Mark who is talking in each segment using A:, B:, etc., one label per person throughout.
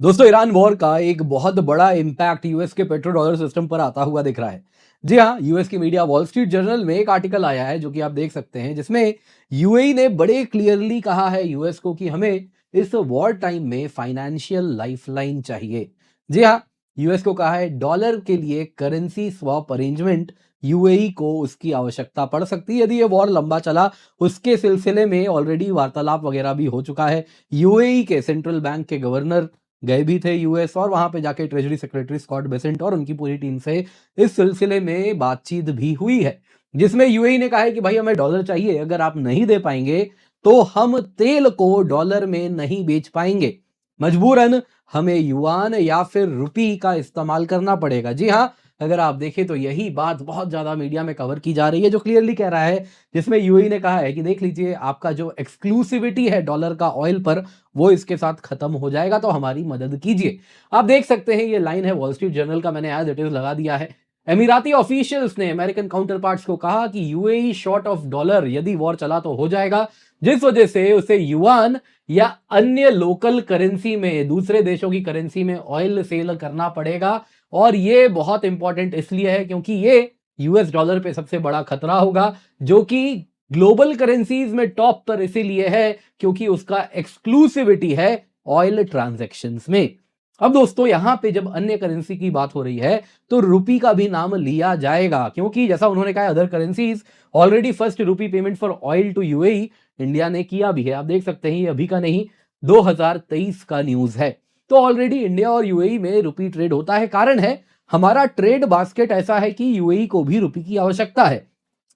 A: दोस्तों Iran war का एक बहुत बड़ा इम्पैक्ट यूएस के पेट्रो डॉलर सिस्टम पर आता हुआ दिख रहा है। जी हाँ, यूएस की मीडिया वॉल स्ट्रीट जर्नल में एक आर्टिकल आया है जो कि आप देख सकते हैं, जिसमें यूएई ने बड़े क्लियरली कहा है यूएस को कि हमें इस वॉर टाइम में फाइनेंशियल लाइफलाइन चाहिए। जी हाँ, यूएस को कहा है डॉलर के लिए करेंसी स्वैप अरेंजमेंट यूएई को उसकी आवश्यकता पड़ सकती है यदि ये वॉर लंबा चला। उसके सिलसिले में ऑलरेडी वार्तालाप वगैरह भी हो चुका है। यूएई के सेंट्रल बैंक के गवर्नर गए भी थे यूएस और वहां पे जाके ट्रेजरी सेक्रेटरी स्कॉट बेसेंट और उनकी पूरी टीम से इस सिलसिले में बातचीत भी हुई है, जिसमें यूएई ने कहा है कि भाई हमें डॉलर चाहिए, अगर आप नहीं दे पाएंगे तो हम तेल को डॉलर में नहीं बेच पाएंगे, मजबूरन हमें युआन या फिर रुपी का इस्तेमाल करना पड़ेगा। जी हाँ, अगर आप देखें तो यही बात बहुत ज्यादा मीडिया में कवर की जा रही है, जो क्लियरली कह रहा है, जिसमें यूएई ने कहा है कि देख लीजिए आपका जो एक्सक्लूसिविटी है डॉलर का ऑयल पर वो इसके साथ खत्म हो जाएगा, तो हमारी मदद कीजिए। आप देख सकते हैं ये लाइन है वॉल स्ट्रीट जर्नल का, मैंने एज इट इज लगा दिया है। एमिराती ऑफिशियल्स ने अमेरिकन काउंटर पार्ट्स को कहा कि यूएई शॉर्ट ऑफ डॉलर यदि वॉर चला तो हो जाएगा, जिस वजह से उसे युआन या अन्य लोकल करेंसी में, दूसरे देशों की करेंसी में ऑयल सेल करना पड़ेगा। और ये बहुत इंपॉर्टेंट इसलिए है क्योंकि ये यूएस डॉलर पे सबसे बड़ा खतरा होगा, जो कि ग्लोबल करेंसीज में टॉप पर इसीलिए है क्योंकि उसका एक्सक्लूसिविटी है ऑयल ट्रांजैक्शंस में। अब दोस्तों यहां पे जब अन्य करेंसी की बात हो रही है तो रुपी का भी नाम लिया जाएगा, क्योंकि जैसा उन्होंने कहा other currencies already first rupee payment for oil to UAE India ने किया भी है। आप देख सकते हैं ये अभी का नहीं, 2023 का न्यूज है। तो ऑलरेडी इंडिया और यूएई में रुपी ट्रेड होता है। कारण है हमारा ट्रेड बास्केट ऐसा है कि यूएई को भी रुपी की आवश्यकता है।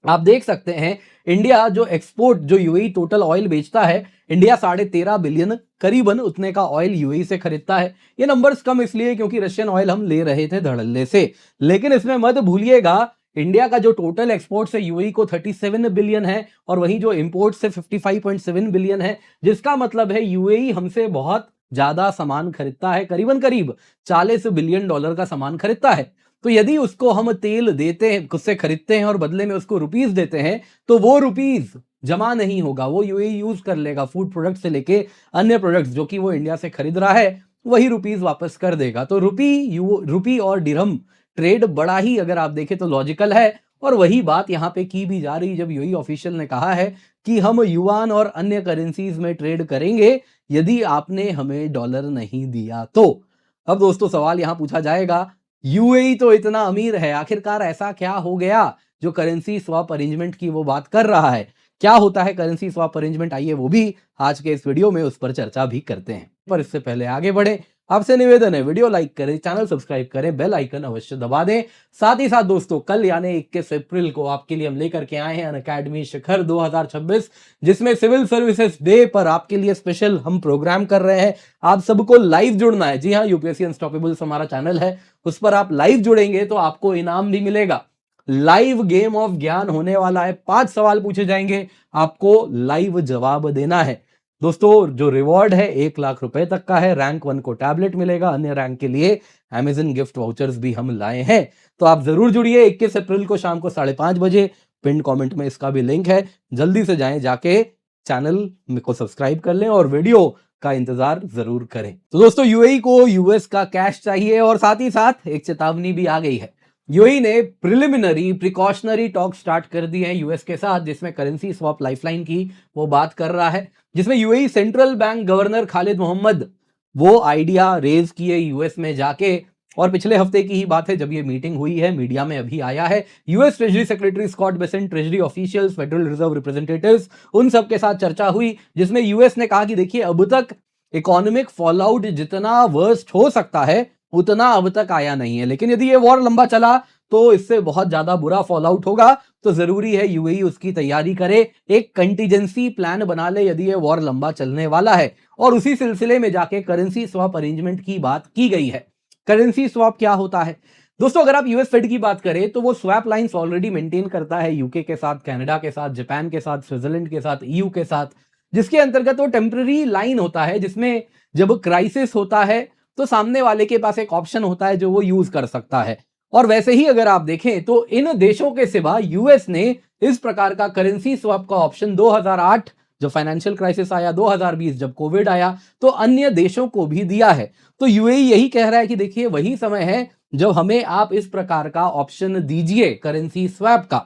A: आप देख सकते हैं इंडिया जो एक्सपोर्ट, जो यूएई टोटल ऑयल बेचता है, इंडिया 13.5 बिलियन करीबन उतने का ऑयल यूएई से खरीदता है। ये नंबर्स कम इसलिए क्योंकि रशियन ऑयल हम ले रहे थे धड़ल्ले से, लेकिन इसमें मत भूलिएगा इंडिया का जो टोटल एक्सपोर्ट से यूएई को 37 बिलियन है और वहीं जो इंपोर्ट से 55.7 बिलियन है, जिसका मतलब है यूएई हमसे बहुत ज्यादा सामान खरीदता है, करीबन करीब 40 बिलियन डॉलर का सामान खरीदता है। तो यदि उसको हम तेल देते हैं, उससे खरीदते हैं और बदले में उसको रुपीस देते हैं, तो वो रुपीस जमा नहीं होगा, वो यूएई यूज कर लेगा फूड प्रोडक्ट से लेके अन्य प्रोडक्ट्स जो कि वो इंडिया से खरीद रहा है, वही रुपीस वापस कर देगा। तो रुपी और दिरहम ट्रेड बड़ा ही, अगर आप देखें तो लॉजिकल है। और वही बात यहां पे की भी जा रही, जब यूएई ऑफिशियल ने कहा है कि हम युआन और अन्य करेंसीज में ट्रेड करेंगे यदि आपने हमें डॉलर नहीं दिया तो। अब दोस्तों सवाल यहां पूछा जाएगा, यूएई तो इतना अमीर है, आखिरकार ऐसा क्या हो गया जो करेंसी स्वैप अरेंजमेंट की वो बात कर रहा है? क्या होता है करेंसी स्वैप अरेंजमेंट, आइए वो भी आज के इस वीडियो में उस पर चर्चा भी करते हैं। पर इससे पहले आगे बढ़े, आपसे निवेदन है वीडियो लाइक करें, चैनल सब्सक्राइब करें, बेल आइकन अवश्य दबा दें। साथ ही साथ दोस्तों कल यानी 21 अप्रैल को आपके लिए हम लेकर के आए हैं अनअकैडमी शिखर 2026, जिसमें सिविल सर्विसेज डे पर आपके लिए स्पेशल हम प्रोग्राम कर रहे हैं। आप सबको लाइव जुड़ना है। जी हाँ, यूपीएससी अनस्टॉपेबल्स हमारा चैनल है, उस पर आप लाइव जुड़ेंगे तो आपको इनाम भी मिलेगा। लाइव गेम ऑफ ज्ञान होने वाला है, 5 सवाल पूछे जाएंगे, आपको लाइव जवाब देना है। दोस्तों जो रिवॉर्ड है 1 लाख रुपए तक का है, रैंक 1 को टैबलेट मिलेगा, अन्य रैंक के लिए अमेजन गिफ्ट वाउचर्स भी हम लाए हैं। तो आप जरूर जुड़िए 21 अप्रैल को शाम को 5:30 बजे। पिन कमेंट में इसका भी लिंक है, जल्दी से जाएं, जाके चैनल को सब्सक्राइब कर लें और वीडियो का इंतजार जरूर करें। तो दोस्तों यूएई को यूएस का कैश चाहिए और साथ ही साथ एक चेतावनी भी आ गई है। यूएई ने प्रिलिमिनरी प्रिकॉशनरी टॉक स्टार्ट कर दी है यूएस के साथ, जिसमें करेंसी स्वैप लाइफलाइन की वो बात कर रहा है, जिसमें UAE central bank governor Khalid Mohammed वो आइडिया रेज किए यूएस में जाके। और पिछले हफ्ते की ही बात है जब ये मीटिंग हुई है, मीडिया में अभी आया है। US treasury secretary Scott Bessent, treasury officials, federal reserve representatives, उन सब के साथ चर्चा हुई, जिसमें यूएस ने कहा कि देखिए अब तक इकोनॉमिक फॉलआउट जितना वर्स्ट हो सकता है उतना अब तक आया नहीं है, लेकिन यदि ये वॉर लंबा चला तो इससे बहुत ज्यादा बुरा फॉलआउट होगा। तो जरूरी है यूएई उसकी तैयारी करे, एक कंटीजेंसी प्लान बना ले यदि ये वॉर लंबा चलने वाला है। और उसी सिलसिले में जाके करेंसी स्वैप अरेंजमेंट की बात की गई है। करेंसी स्वैप क्या होता है दोस्तों? अगर आप यूएस फेड की बात करें तो वो स्वैप लाइंस ऑलरेडी मेंटेन करता है यूके के साथ, कनाडा के साथ, जापान के साथ, स्विट्जरलैंड के साथ, ईयू के साथ, जिसके अंतर्गत वो टेम्पररी लाइन होता है, जिसमें जब क्राइसिस होता है तो सामने वाले के पास एक ऑप्शन होता है जो वो यूज कर सकता है। और वैसे ही अगर आप देखें तो इन देशों के सिवा यूएस ने इस प्रकार का करेंसी स्वैप का ऑप्शन 2008 जब फाइनेंशियल क्राइसिस आया 2020, जब कोविड आया, तो अन्य देशों को भी दिया है। तो यूएई यही कह रहा है कि देखिए वही समय है जब हमें आप इस प्रकार का ऑप्शन दीजिए करेंसी स्वैप का।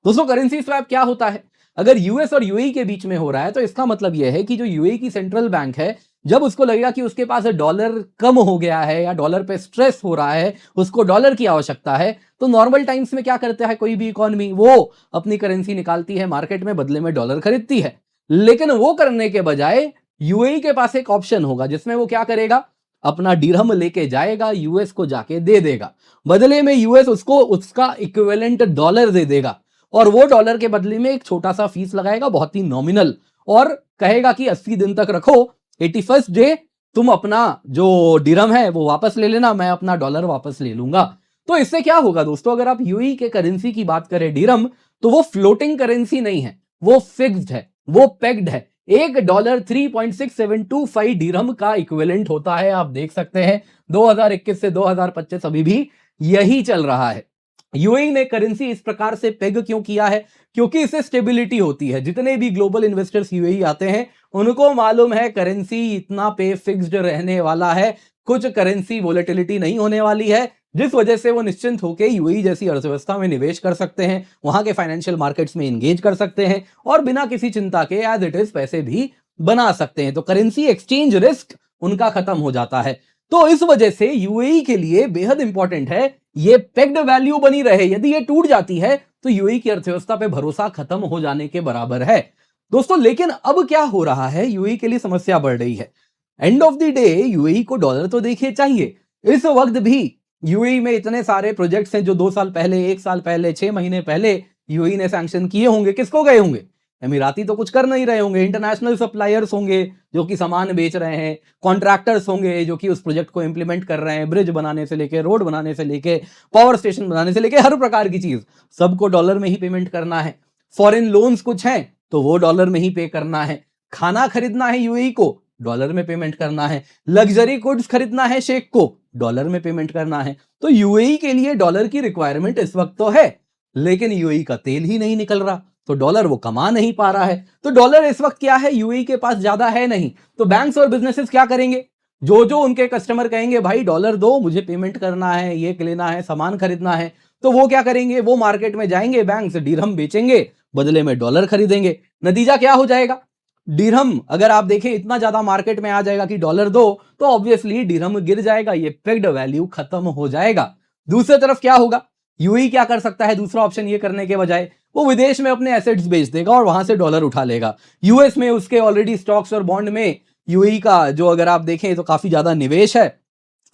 A: दोस्तों करेंसी स्वैप क्या होता है? अगर यूएस और यूएई के बीच में हो रहा है तो इसका मतलब यह है कि जो यूएई की सेंट्रल बैंक है, जब उसको लगेगा कि उसके पास डॉलर कम हो गया है या डॉलर पे स्ट्रेस हो रहा है, उसको डॉलर की आवश्यकता है, तो नॉर्मल टाइम्स में क्या करता है कोई भी इकोनॉमी, वो अपनी करेंसी निकालती है मार्केट में, बदले में डॉलर खरीदती है। लेकिन वो करने के बजाय यूएई के पास एक ऑप्शन होगा जिसमें वो क्या करेगा, अपना दिरहम लेके जाएगा, यूएस को जाके दे देगा, बदले में यूएस उसको उसका इक्विवेलेंट डॉलर दे देगा, और वो डॉलर के बदले में एक छोटा सा फीस लगाएगा, बहुत ही नॉमिनल, और कहेगा कि 80 दिन तक रखो, 81st डे तुम अपना जो दिरहम है वो वापस ले लेना, मैं अपना डॉलर वापस ले लूंगा। तो इससे क्या होगा दोस्तों, अगर आप यूएई के करेंसी की बात करें दिरहम, तो वो फ्लोटिंग करेंसी नहीं है, वो फिक्स्ड है, वो पेग्ड है। $1 3.6725 दिरहम का इक्विवेलेंट होता है। आप देख सकते हैं 2021 से 2025 अभी भी यही चल रहा है। यूएई ने करेंसी इस प्रकार से पेग क्यों किया है? क्योंकि इससे स्टेबिलिटी होती है। जितने भी ग्लोबल इन्वेस्टर्स यूएई आते हैं उनको मालूम है करेंसी इतना पे फिक्स्ड रहने वाला है, कुछ करेंसी वोलेटिलिटी नहीं होने वाली है, जिस वजह से वो निश्चिंत होकर यूएई जैसी अर्थव्यवस्था में निवेश कर सकते हैं, वहां के फाइनेंशियल मार्केट्स में एंगेज कर सकते हैं और बिना किसी चिंता के एज इट इज पैसे भी बना सकते हैं। तो करेंसी एक्सचेंज रिस्क उनका खत्म हो जाता है। तो इस वजह से यूएई के लिए बेहद इंपॉर्टेंट है ये पेग्ड वैल्यू बनी रहे। यदि ये टूट जाती है तो यूएई की अर्थव्यवस्था पे भरोसा खत्म हो जाने के बराबर है दोस्तों। लेकिन अब क्या हो रहा है, यूएई के लिए समस्या बढ़ रही है। End of the day UAE को डॉलर तो देखिए चाहिए। इस वक्त भी यूएई में इतने सारे प्रोजेक्ट्स हैं जो 2 साल पहले, 1 साल पहले, 6 महीने पहले यूएई ने सैंक्शन किए होंगे, किसको गए होंगे? अमीराती तो कुछ कर नहीं रहे होंगे, इंटरनेशनल सप्लायर्स होंगे जो कि सामान बेच रहे हैं, कॉन्ट्रैक्टर्स होंगे जो कि उस प्रोजेक्ट को इंप्लीमेंट कर रहे हैं, ब्रिज बनाने से लेके, रोड बनाने से लेके, पावर स्टेशन बनाने से लेके, हर प्रकार की चीज सबको डॉलर में ही पेमेंट करना है। फॉरेन लोन्स कुछ हैं तो वो डॉलर में ही पे करना है। खाना खरीदना है यूएई को, डॉलर में पेमेंट करना है। लग्जरी गुड्स खरीदना है शेख को, डॉलर में पेमेंट करना है। तो यूएई के लिए डॉलर की रिक्वायरमेंट इस वक्त तो है, लेकिन यूएई का तेल ही नहीं निकल रहा, तो डॉलर वो कमा नहीं पा रहा है। तो डॉलर इस वक्त क्या है, यूएई के पास ज्यादा है नहीं। तो बैंक्स और बिजनेसेस क्या करेंगे, जो जो उनके कस्टमर कहेंगे भाई डॉलर दो, मुझे पेमेंट करना है, ये लेना है, सामान खरीदना है, तो वो क्या करेंगे, वो मार्केट में जाएंगे, बैंक से दिरहम बेचेंगे, बदले में डॉलर खरीदेंगे। नतीजा क्या हो जाएगा, दिरहम अगर आप देखें इतना ज्यादा मार्केट में आ जाएगा कि डॉलर दो, तो ऑब्वियसली दिरहम गिर जाएगा, ये पेग्ड वैल्यू खत्म हो जाएगा। दूसरी तरफ क्या होगा, यूएई क्या कर सकता है, दूसरा ऑप्शन ये करने के बजाय वो विदेश में अपने एसेट्स बेच देगा और वहां से डॉलर उठा लेगा। यूएस में उसके ऑलरेडी स्टॉक्स और बॉन्ड में यूएई का जो अगर आप देखें तो काफी ज्यादा निवेश है,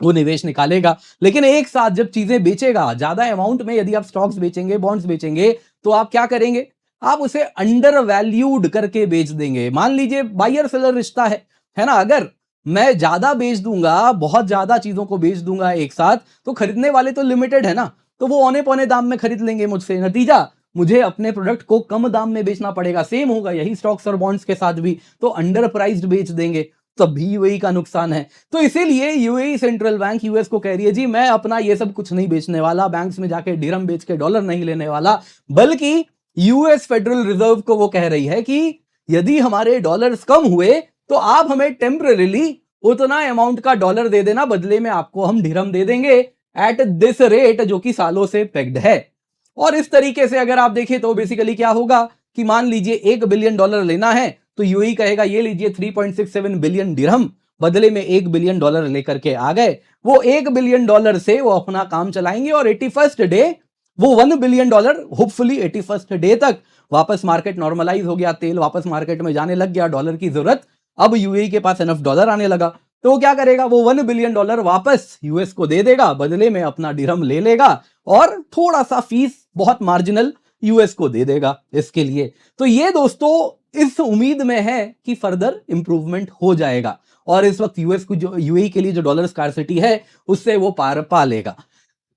A: वो निवेश निकालेगा। लेकिन एक साथ जब चीजें बेचेगा ज्यादा अमाउंट में, यदि आप स्टॉक्स बेचेंगे, बॉन्ड्स बेचेंगे, तो आप क्या करेंगे, आप उसे अंडर वैल्यूड करके बेच देंगे। मान लीजिए बायर सेलर रिश्ता है ना, अगर मैं ज्यादा बेच दूंगा, बहुत ज्यादा चीजों को बेच दूंगा एक साथ, तो खरीदने वाले तो लिमिटेड है ना, तो वो औने पौने दाम में खरीद लेंगे मुझसे। नतीजा मुझे अपने प्रोडक्ट को कम दाम में बेचना पड़ेगा। सेम होगा यही स्टॉक्स और बॉन्ड्स के साथ भी, तो अंडर प्राइस्ड बेच देंगे, तब भी यूएई का नुकसान है। तो इसीलिए यूएई सेंट्रल बैंक यूएस को कह रही है जी मैं अपना ये सब कुछ नहीं बेचने वाला, बैंक्स में जाके दिरहम बेच के डॉलर नहीं लेने वाला, बल्कि यूएस फेडरल रिजर्व को वो कह रही है कि यदि हमारे डॉलर्स कम हुए तो आप हमें टेम्परेरीली उतना अमाउंट का डॉलर दे देना, बदले में आपको हम दिरहम दे देंगे एट दिस रेट, जो कि सालों से पेग्ड है। और इस तरीके से अगर आप देखें तो बेसिकली क्या होगा कि मान लीजिए $1 बिलियन लेना है, तो यूएई कहेगा ये लीजिए 3.67 बिलियन दिरहम, बदले में $1 बिलियन लेकर के आ गए। वो $1 बिलियन से वो अपना काम चलाएंगे और 81st डे वो $1 बिलियन होपफुली 81st डे तक वापस मार्केट नॉर्मलाइज हो गया, तेल वापस मार्केट में जाने लग गया, डॉलर की जरूरत, अब यूएई के पास एनफ डॉलर आने लगा, तो वो क्या करेगा, वो $1 बिलियन वापस यूएस को दे देगा, बदले में अपना दिरहम ले लेगा और थोड़ा सा फीस बहुत मार्जिनल यूएस को दे देगा इसके लिए। तो ये दोस्तों इस उम्मीद में है कि फर्दर इंप्रूवमेंट हो जाएगा और इस वक्त यूएस को जो यूएई के लिए जो डॉलर स्कार्सिटी है उससे वो पार पा लेगा।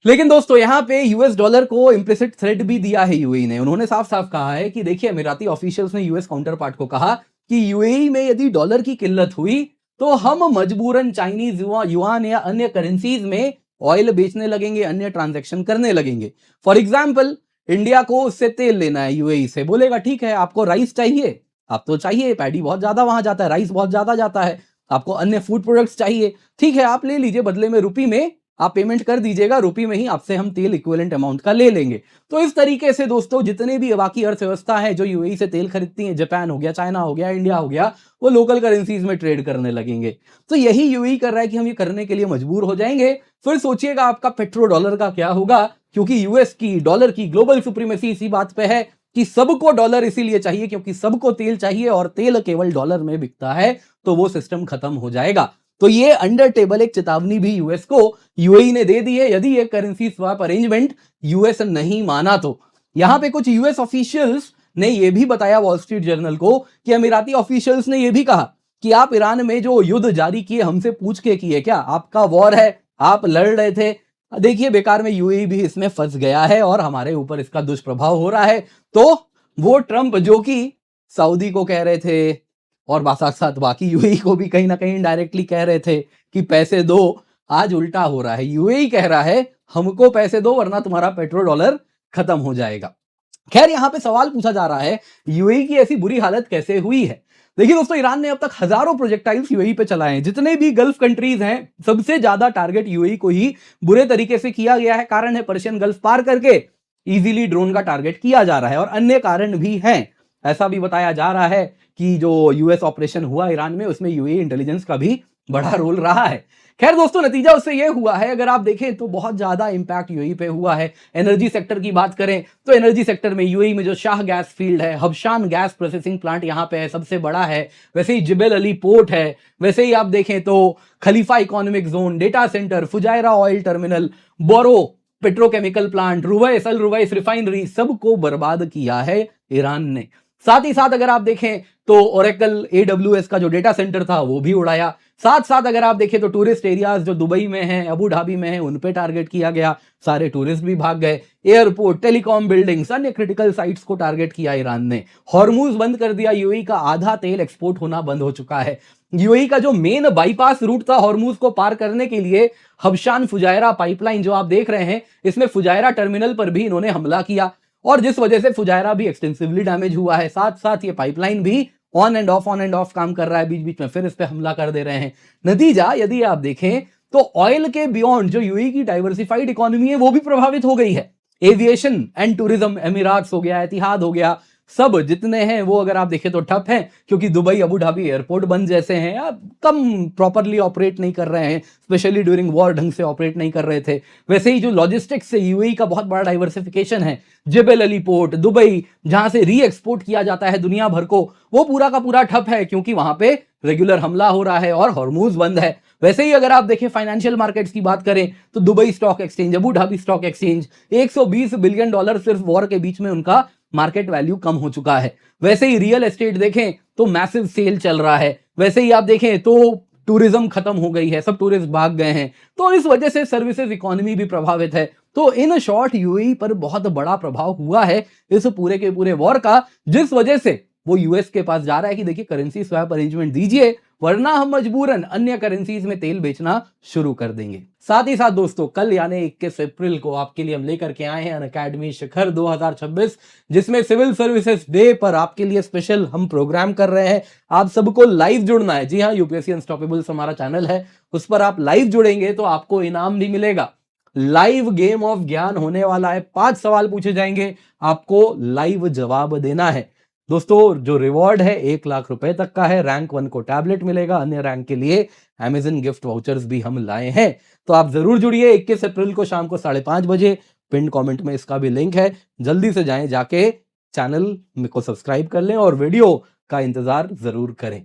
A: लेकिन दोस्तों यहां पे यूएस डॉलर को इंप्लिसिट थ्रेट भी दिया है यूएई ने। उन्होंने साफ साफ कहा है कि देखिए, अमीराती ऑफिशियल्स ने यूएस काउंटर पार्ट को कहा कि यूएई में यदि डॉलर की किल्लत हुई तो हम मजबूरन चाइनीज युआन या अन्य करेंसीज में ऑयल बेचने लगेंगे, अन्य ट्रांजैक्शन करने लगेंगे। फॉर एग्जाम्पल इंडिया को उससे तेल लेना है यूएई से, बोलेगा ठीक है आपको राइस चाहिए, आपको चाहिए, पैडी बहुत ज़्यादा वहाँ जाता है, राइस बहुत ज़्यादा जाता है, आपको अन्य फूड प्रोडक्ट्स चाहिए, ठीक है, आप ले लीजिए, बदले में रुपी में आप पेमेंट कर दीजिएगा, रुपी में ही आपसे हम तेल इक्विवेलेंट अमाउंट का ले लेंगे। तो इस तरीके से दोस्तों जितने भी बाकी अर्थव्यवस्था है जो यूएई से तेल खरीदती है, जापान हो गया, चाइना हो गया, इंडिया हो गया, वो लोकल करेंसीज में ट्रेड करने लगेंगे। तो यही यूएई कर रहा है कि हम ये करने के लिए मजबूर हो जाएंगे। फिर सोचिएगा आपका पेट्रो डॉलर का क्या होगा, क्योंकि यूएस की डॉलर की ग्लोबल सुप्रीमेसी इसी बात पे है कि सबको डॉलर इसीलिए चाहिए क्योंकि सबको तेल चाहिए और तेल केवल डॉलर में बिकता है, तो वो सिस्टम खत्म हो जाएगा। तो ये अंडर टेबल एक चेतावनी भी यूएस को यूएई ने दे दी है, यदि ये करेंसी स्वैप अरेंजमेंट यूएस नहीं माना तो। यहां पे कुछ यूएस ऑफिशियल्स ने यह भी बताया वॉल स्ट्रीट जर्नल को कि अमीराती ऑफिशियल्स ने यह भी कहा कि आप ईरान में जो युद्ध जारी किए हमसे पूछ के किए क्या, आपका वॉर है, आप लड़ रहे थे, देखिए बेकार में यूएई भी इसमें फंस गया है और हमारे ऊपर इसका दुष्प्रभाव हो रहा है। तो वो ट्रंप जो कि सऊदी को कह रहे थे और साथ साथ बाकी यूएई को भी कहीं ना कहीं डायरेक्टली कह रहे थे कि पैसे दो, आज उल्टा हो रहा है, यूएई कह रहा है हमको पैसे दो वरना तुम्हारा पेट्रो डॉलर खत्म हो जाएगा। खैर यहां पे सवाल पूछा जा रहा है यूएई की ऐसी बुरी हालत कैसे हुई है। देखिए दोस्तों, ईरान ने अब तक हजारों प्रोजेक्टाइल्स यूएई पे चलाए हैं, जितने भी गल्फ कंट्रीज हैं सबसे ज्यादा टारगेट यूएई को ही बुरे तरीके से किया गया है। कारण है पर्शियन गल्फ पार करके इजीली ड्रोन का टारगेट किया जा रहा है और अन्य कारण भी हैं। ऐसा भी बताया जा रहा है कि जो यूएस ऑपरेशन हुआ ईरान में उसमें यूएई इंटेलिजेंस का भी बड़ा रोल रहा है। खैर दोस्तों, नतीजा उससे यह हुआ है, अगर आप देखें तो बहुत ज्यादा इंपैक्ट यूएई पे हुआ है। एनर्जी सेक्टर की बात करें तो एनर्जी सेक्टर में यूएई में जो शाह गैस फील्ड है, हबशान गैस प्रोसेसिंग प्लांट यहां पे है, सबसे बड़ा है। वैसे ही जिबेल अली पोर्ट है, वैसे ही आप देखें तो Khalifa economic zone, data centre, Fujairah oil terminal, Borouge petrochemical plant, Ruwais Al Ruwais refinery, सबको बर्बाद किया है ईरान ने। साथ ही साथ अगर आप देखें तो ओरेकल एडब्ल्यूएस का जो डेटा सेंटर था वो भी उड़ाया। साथ साथ अगर आप देखें तो टूरिस्ट एरियाज जो दुबई में हैं, अबू धाबी में हैं, उन पे टारगेट किया गया, सारे टूरिस्ट भी भाग गए। एयरपोर्ट, टेलीकॉम बिल्डिंग्स, अन्य क्रिटिकल साइट्स को टारगेट किया ईरान ने। हॉर्मूज बंद कर दिया, यूएई का आधा तेल एक्सपोर्ट होना बंद हो चुका है। यूएई का जो मेन बाईपास रूट था हॉर्मूज को पार करने के लिए, हबशान फुजायरा पाइपलाइन जो आप देख रहे हैं, इसमें फुजायरा टर्मिनल पर भी इन्होंने हमला किया और जिस वजह से फुजायरा भी एक्सटेंसिवली डैमेज हुआ है। साथ साथ ये पाइपलाइन भी ऑन एंड ऑफ काम कर रहा है, बीच बीच में फिर इस पे हमला कर दे रहे हैं। नतीजा यदि आप देखें तो ऑयल के बियॉन्ड जो यूएई की डाइवर्सिफाइड इकोनॉमी है वो भी प्रभावित हो गई है। एविएशन एंड टूरिज्म, एमिराट्स हो गया, एतिहाद हो गया, सब जितने हैं वो अगर आप देखें तो ठप हैं, क्योंकि दुबई अबू धाबी एयरपोर्ट बंद जैसे हैं या कम प्रॉपरली ऑपरेट नहीं कर रहे हैं, स्पेशली ड्यूरिंग वॉर ढंग से ऑपरेट नहीं कर रहे थे। वैसे ही जो लॉजिस्टिक्स से यूएई का बहुत बड़ा डाइवर्सिफिकेशन है, जेबेल अली पोर्ट दुबई जहां से री एक्सपोर्ट किया जाता है दुनिया भर को, वो पूरा का पूरा ठप है क्योंकि वहां पे रेगुलर हमला हो रहा है और हॉर्मूज बंद है। वैसे ही अगर आप देखें फाइनेंशियल मार्केट्स की बात करें तो Dubai stock exchange, Abu Dhabi stock exchange, $120 billion सिर्फ वॉर के बीच में उनका मार्केट वैल्यू कम हो चुका है। वैसे ही रियल एस्टेट देखें तो मैसिव सेल चल रहा है। वैसे ही आप देखें तो टूरिज्म खत्म हो गई है, सब टूरिस्ट भाग गए हैं, तो इस वजह से सर्विसेज इकोनॉमी भी प्रभावित है। तो इन शॉर्ट यूएई पर बहुत बड़ा प्रभाव हुआ है इस पूरे के पूरे वॉर का, जिस वजह से वो यूएस के पास जा रहा है कि देखिए करेंसी स्वैप अरेंजमेंट दीजिए वरना हम मजबूरन अन्य करेंसीज में तेल बेचना शुरू कर देंगे। साथ ही साथ दोस्तों, कल यानी 21 अप्रैल को आपके लिए हम लेकर के आए हैं अनअकैडमी शिखर 2026, जिसमें सिविल सर्विसेज डे पर आपके लिए स्पेशल हम प्रोग्राम कर रहे हैं। आप सबको लाइव जुड़ना है। जी हाँ, यूपीएससी अनस्टॉपेबल्स हमारा चैनल है, उस पर आप लाइव जुड़ेंगे तो आपको इनाम भी मिलेगा। लाइव गेम ऑफ ज्ञान होने वाला है, 5 सवाल पूछे जाएंगे, आपको लाइव जवाब देना है। दोस्तों जो रिवॉर्ड है 1 लाख रुपए तक का है, रैंक 1 को टैबलेट मिलेगा, अन्य रैंक के लिए अमेज़न गिफ्ट वाउचर्स भी हम लाए हैं। तो आप जरूर जुड़िए 21 अप्रैल को शाम को 5:30 बजे, पिन कमेंट में इसका भी लिंक है, जल्दी से जाएं, जाके चैनल को सब्सक्राइब कर लें और वीडियो का इंतजार जरूर करें।